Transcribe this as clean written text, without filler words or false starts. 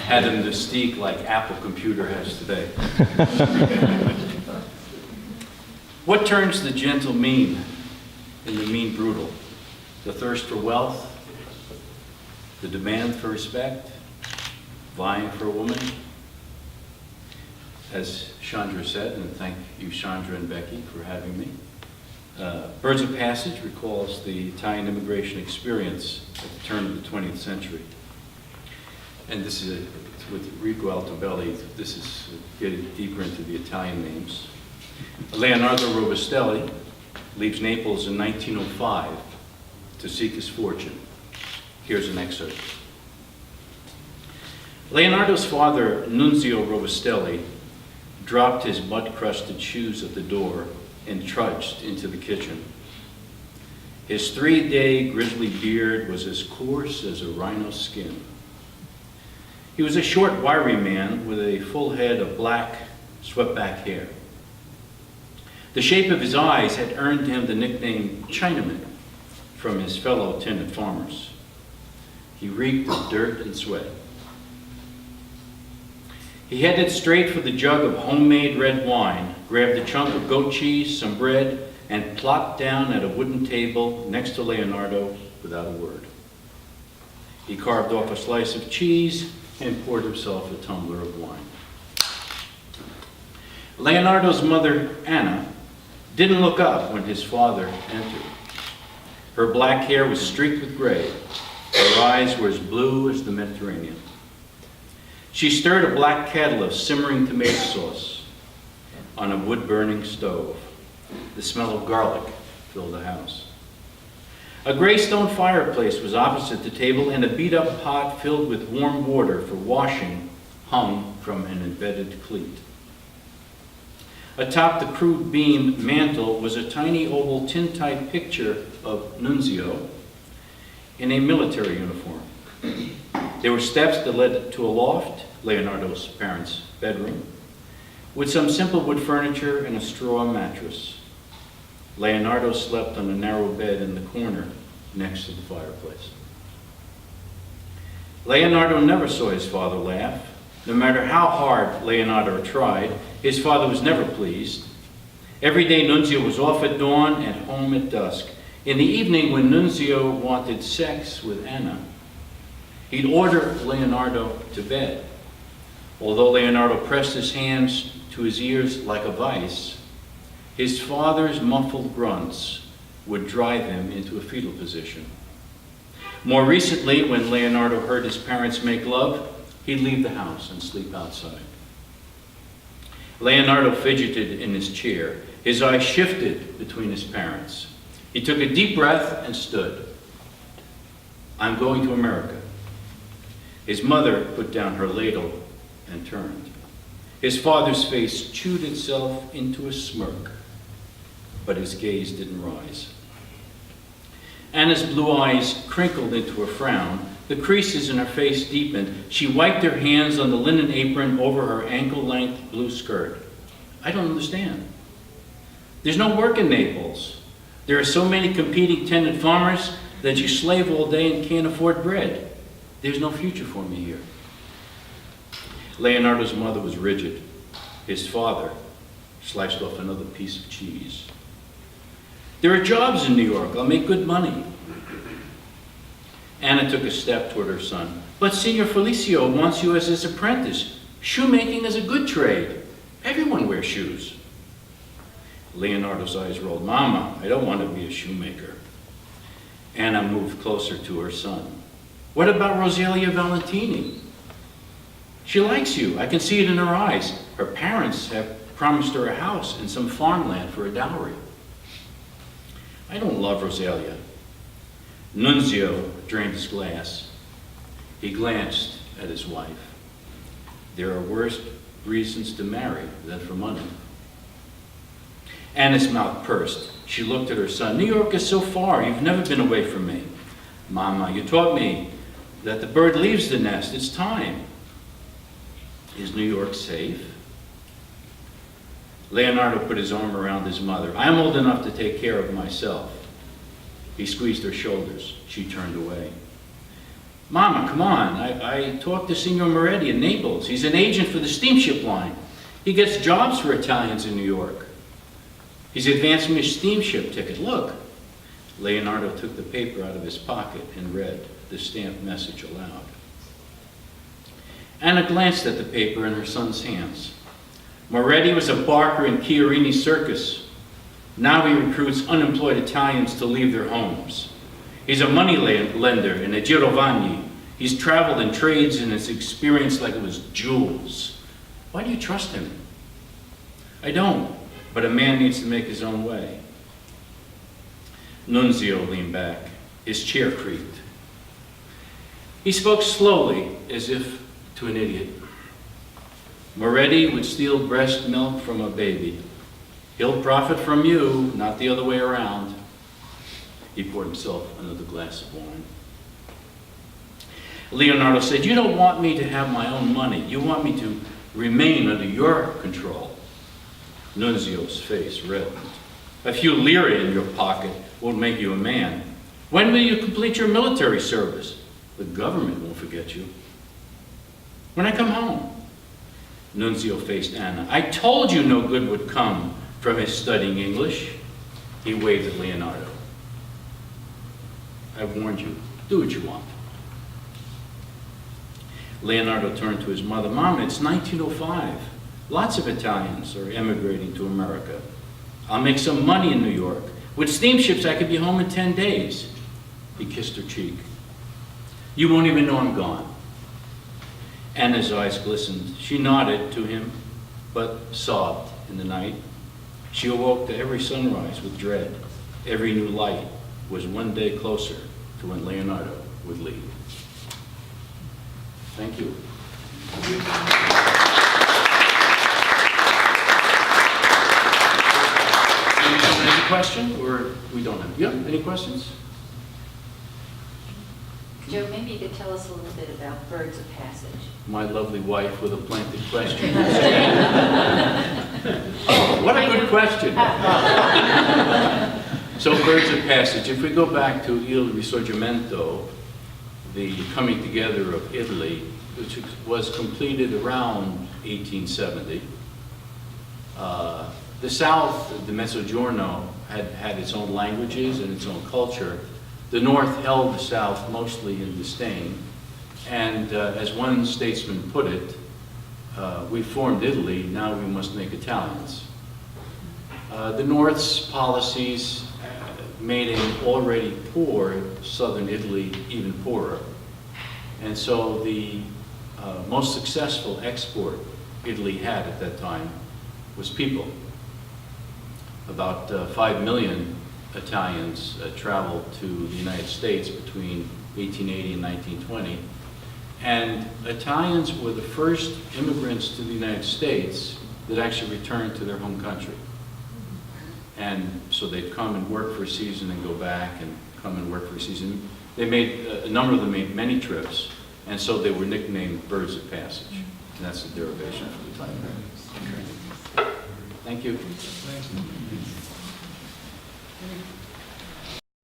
had a mystique like Apple Computer has today. What turns the gentle mean in the mean brutal? The thirst for wealth, the demand for respect, vying for a woman. As Chandra said, and thank you Chandra and Becky for having me, Birds of Passage recalls the Italian immigration experience at the turn of the 20th century. And this is, with Rico Altobelli, this is getting deeper into the Italian names. Leonardo Robustelli leaves Naples in 1905 to seek his fortune. Here's an excerpt. Leonardo's father, Nunzio Robustelli, dropped his mud-crusted shoes at the door and trudged into the kitchen. His 3-day grizzly beard was as coarse as a rhino's skin. He was a short, wiry man with a full head of black, swept-back hair. The shape of his eyes had earned him the nickname Chinaman from his fellow tenant farmers. He reeked of dirt and sweat. He headed straight for the jug of homemade red wine, grabbed a chunk of goat cheese, some bread, and plopped down at a wooden table next to Leonardo without a word. He carved off a slice of cheese and poured himself a tumbler of wine. Leonardo's mother, Anna, didn't look up when his father entered. Her black hair was streaked with gray. Her eyes were as blue as the Mediterranean. She stirred a black kettle of simmering tomato sauce on a wood-burning stove. The smell of garlic filled the house. A gray stone fireplace was opposite the table, and a beat-up pot filled with warm water for washing hung from an embedded cleat. Atop the crude beam mantel was a tiny oval tin-type picture of Nunzio in a military uniform. There were steps that led to a loft, Leonardo's parents' bedroom, with some simple wood furniture and a straw mattress. Leonardo slept on a narrow bed in the corner next to the fireplace. Leonardo never saw his father laugh. No matter how hard Leonardo tried, his father was never pleased. Every day Nunzio was off at dawn and home at dusk. In the evening, when Nunzio wanted sex with Anna, he'd order Leonardo to bed. Although Leonardo pressed his hands to his ears like a vice, his father's muffled grunts would drive him into a fetal position. More recently, when Leonardo heard his parents make love, he'd leave the house and sleep outside. Leonardo fidgeted in his chair. His eyes shifted between his parents. He took a deep breath and stood. I'm going to America. His mother put down her ladle and turned. His father's face chewed itself into a smirk, but his gaze didn't rise. Anna's blue eyes crinkled into a frown. The creases in her face deepened. She wiped her hands on the linen apron over her ankle-length blue skirt. I don't understand. There's no work in Naples. There are so many competing tenant farmers that you slave all day and can't afford bread. There's no future for me here. Leonardo's mother was rigid. His father sliced off another piece of cheese. There are jobs in New York. I'll make good money. Anna took a step toward her son. But Signor Felicio wants you as his apprentice. Shoemaking is a good trade. Everyone wears shoes. Leonardo's eyes rolled. Mama, I don't want to be a shoemaker. Anna moved closer to her son. What about Rosalia Valentini? She likes you. I can see it in her eyes. Her parents have promised her a house and some farmland for a dowry. I don't love Rosalia. Nunzio drained his glass. He glanced at his wife. There are worse reasons to marry than for money. Anna's mouth pursed. She looked at her son. New York is so far. You've never been away from me. Mama, you taught me that the bird leaves the nest. It's time. Is New York safe? Leonardo put his arm around his mother. I'm old enough to take care of myself. He squeezed her shoulders. She turned away. Mama, come on, I talked to Signor Moretti in Naples. He's an agent for the steamship line. He gets jobs for Italians in New York. He's advanced me a steamship ticket. Look. Leonardo took the paper out of his pocket and read the stamped message aloud. Anna glanced at the paper in her son's hands. Moretti was a barker in Chiarini's circus. Now he recruits unemployed Italians to leave their homes. He's a money lender in a Giordano. He's traveled in trades and has experienced like it was jewels. Why do you trust him? I don't, but a man needs to make his own way. Nunzio leaned back. His chair creaked. He spoke slowly, as if to an idiot. Moretti would steal breast milk from a baby. He'll profit from you, not the other way around. He poured himself another glass of wine. Leonardo said, you don't want me to have my own money. You want me to remain under your control. Nunzio's face reddened. A few lire in your pocket won't make you a man. When will you complete your military service? The government won't forget you. When I come home. Nunzio faced Anna. I told you no good would come from his studying English. He waved at Leonardo. I warned you. Do what you want. Leonardo turned to his mother. Mom, it's 1905. Lots of Italians are emigrating to America. I'll make some money in New York. With steamships, I could be home in 10 days. He kissed her cheek. You won't even know I'm gone. Anna's eyes glistened. She nodded to him, but sobbed in the night. She awoke to every sunrise with dread. Every new light was one day closer to when Leonardo would leave. Thank you. Any question, or we don't have? Yeah, any questions? Joe, maybe you could tell us a little bit about birds of passage. My lovely wife with a planted question. Oh, what a good question. So birds of passage, if we go back to Il Risorgimento, the coming together of Italy, which was completed around 1870, the South, the Mezzogiorno, had its own languages and its own culture. The North held the South mostly in disdain. And as one statesman put it, we formed Italy, now we must make Italians. The North's policies made an already poor southern Italy even poorer. And so the most successful export Italy had at that time was people. About 5 million Italians traveled to the United States between 1880 and 1920. And Italians were the first immigrants to the United States that actually returned to their home country. And so they'd come and work for a season and go back and come and work for a season. They made, a number of them made many trips, and so they were nicknamed birds of passage. And that's the derivation from the title. Thank you.